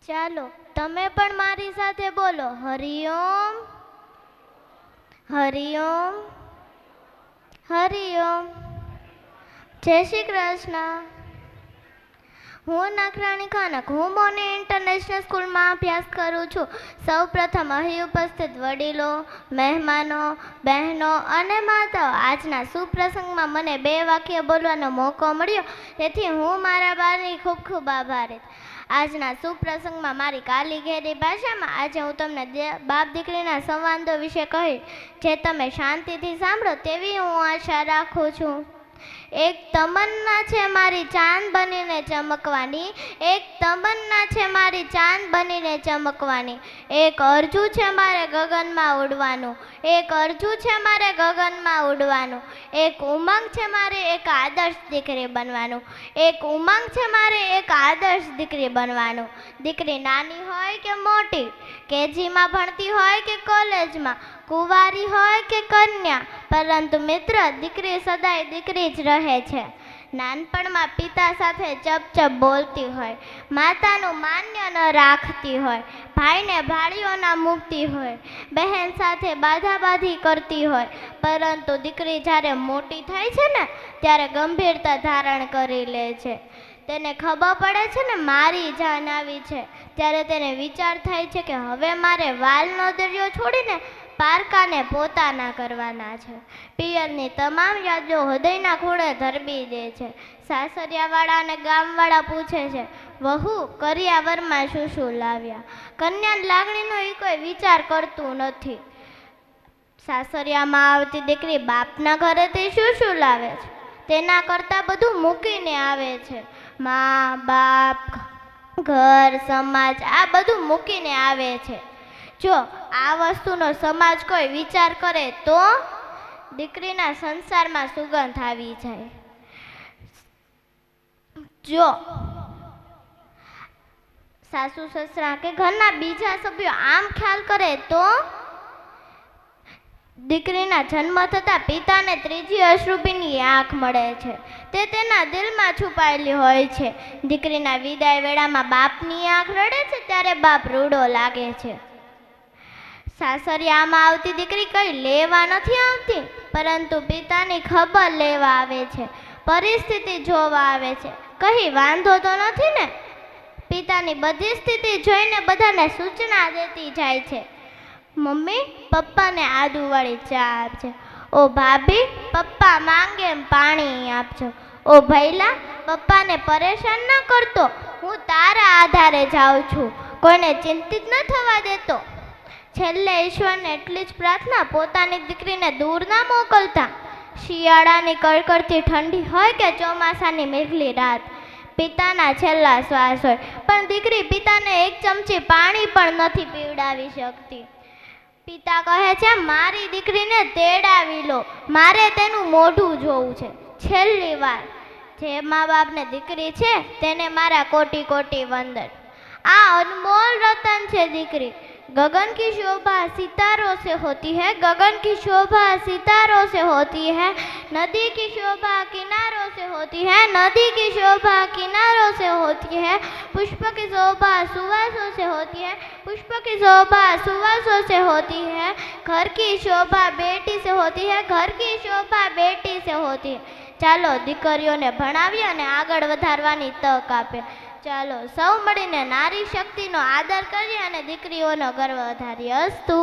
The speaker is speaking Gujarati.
ચાલો તમે પણ મારી સાથે બોલો, હરિઓમ હરિઓમ હરિઓમ. જય શ્રી કૃષ્ણ. હું નખરાણી ખાનક, હું મોની ઇન્ટરનેશનલ સ્કૂલમાં અભ્યાસ કરું છું. સૌપ્રથમ અહીં ઉપસ્થિત વડીલો, મહેમાનો, બહેનો અને માતાઓ, આજના સુપ્રસંગમાં મને 2 વાક્ય બોલવાનો મોકો મળ્યો, તેથી હું મારા બાની ખૂબ ખૂબ આભારી. આજના સુપ્રસંગમાં મારી કાલી ઘેરી ભાષામાં આજે હું તમને બાપ દીકરીના સંવાદો વિશે કહીશ, જે તમે શાંતિથી સાંભળો તેવી હું આશા રાખું છું. એક તમન્ના છે મારી ચાંદ બનીને ચમકવાની, એક તમન્ના છે મારી ચાંદ બનીને ચમકવાની. એક અરજુ છે મારે ગગનમાં ઉડવાનું, એક અરજુ છે મારે ગગનમાં ઉડવાનું. એક ઉમંગ છે મારે એક આદર્શ દીકરી બનવાનું, એક ઉમંગ છે મારે એક આદર્શ દીકરી બનવાનું. દીકરી નાની હોય કે મોટી, કેજીમાં ભણતી હોય કે કોલેજમાં, કુંવારી હોય કે કન્યા, પરંતુ મિત્ર દીકરી સદાય દીકરી જ રહે છે. નાનપણમાં પિતા સાથે ચપચપ બોલતી હોય, માતાનું માન્ય ન રાખતી હોય, ભાઈને ભાળીઓ ના મૂકતી હોય, બહેન સાથે બાધાબાધી કરતી હોય, પરંતુ દીકરી જ્યારે મોટી થાય છે ને ત્યારે ગંભીરતા ધારણ કરી લે છે. તેને ખબર પડે છે ને મારી જાન આવી છે, ત્યારે તેને વિચાર થાય છે કે હવે મારે વાલનો દરિયો છોડીને પારકાને પોતાના કરવાના છે. પિયરની તમામ યાદો હૃદયના ખૂણે ધરબી દે છે. સાસરિયાવાળા અને ગામવાળા પૂછે છે, વહુ કરિયાવરમાં શું શું લાવ્યા? કન્યાની લાગણીનો એ કોઈ વિચાર કરતું નથી. સાસરિયામાં આવતી દીકરી બાપના ઘરેથી શું શું લાવે છે તેના કરતાં બધું મૂકીને આવે છે. મા બાપ, ઘર, સમાજ, આ બધું મૂકીને આવે છે. જો આ વસ્તુનો સમાજ કોઈ વિચાર કરે તો દીકરીના સંસારમાં સુગંધ આવી જાય. જો સાસુ સસરા કે ઘરના બીજા સભ્યો આમ ખ્યાલ કરે તો દીકરીના જન્મ થતાં પિતાને ત્રીજી અશ્રુભીની આંખ મળે છે. તે તેના દિલમાં છુપાયેલી હોય છે. દીકરીના વિદાય વેળામાં બાપની આંખ રડે છે ત્યારે બાપ રૂડો લાગે છે. સાસરિયામાં આવતી દીકરી કઈ લેવા નથી આવતી, પરંતુ પિતાની ખબર લેવા આવે છે, પરિસ્થિતિ જોવા આવે છે. કઈ વાંધો તો નથી ને? પિતાની બધી સ્થિતિ જોઈને બધાને સૂચના દેતી જાય છે. મમ્મી પપ્પાને આદુવાળી ચા આપજો, ઓ ભાભી પપ્પા માંગે એમ પાણી આપજો, ઓ ભૈલા પપ્પાને પરેશાન ન કરતો, હું તારા આધારે જાઉં છું, કોઈને ચિંતિત ન થવા દેતો. છેલ્લે ઈશ્વરને એટલી જ પ્રાર્થના, પોતાની દીકરીને દૂર ના મોકલતા. શિયાળાની કડકડતી ઠંડી હોય કે ચોમાસાની મેઘલી રાત, પિતાના છેલ્લા શ્વાસ હોય, પણ દીકરી પિતાને એક ચમચી પાણી પણ નથી પીવડાવી શકતી. પિતા કહે છે, મારી દીકરીને તેડાવી લો, મારે તેનું મોઢું જોવું છે. છેલ્લી વાર. જે મા બાપને દીકરી છે તેને મારા કોટી કોટી વંદન. આ અનમોલ રતન છે દીકરી. गगन की शोभा सितारों से होती है, गगन की शोभा सितारों से होती है, नदी की शोभा किनारों से होती है, नदी की शोभा किनारों से होती है, पुष्प की शोभा सुवासों से होती है, पुष्प की शोभा सुवासों से होती है, घर की शोभा बेटी से होती है, घर की शोभा बेटी से होती है. ચાલો દીકરીઓને ભણાવી અને આગળ વધારવાની તક આપે. ચાલો સૌ મળીને નારી શક્તિનો આદર કરીએ અને દીકરીઓનો ગર્વ વધારીએ. અસ્તુ.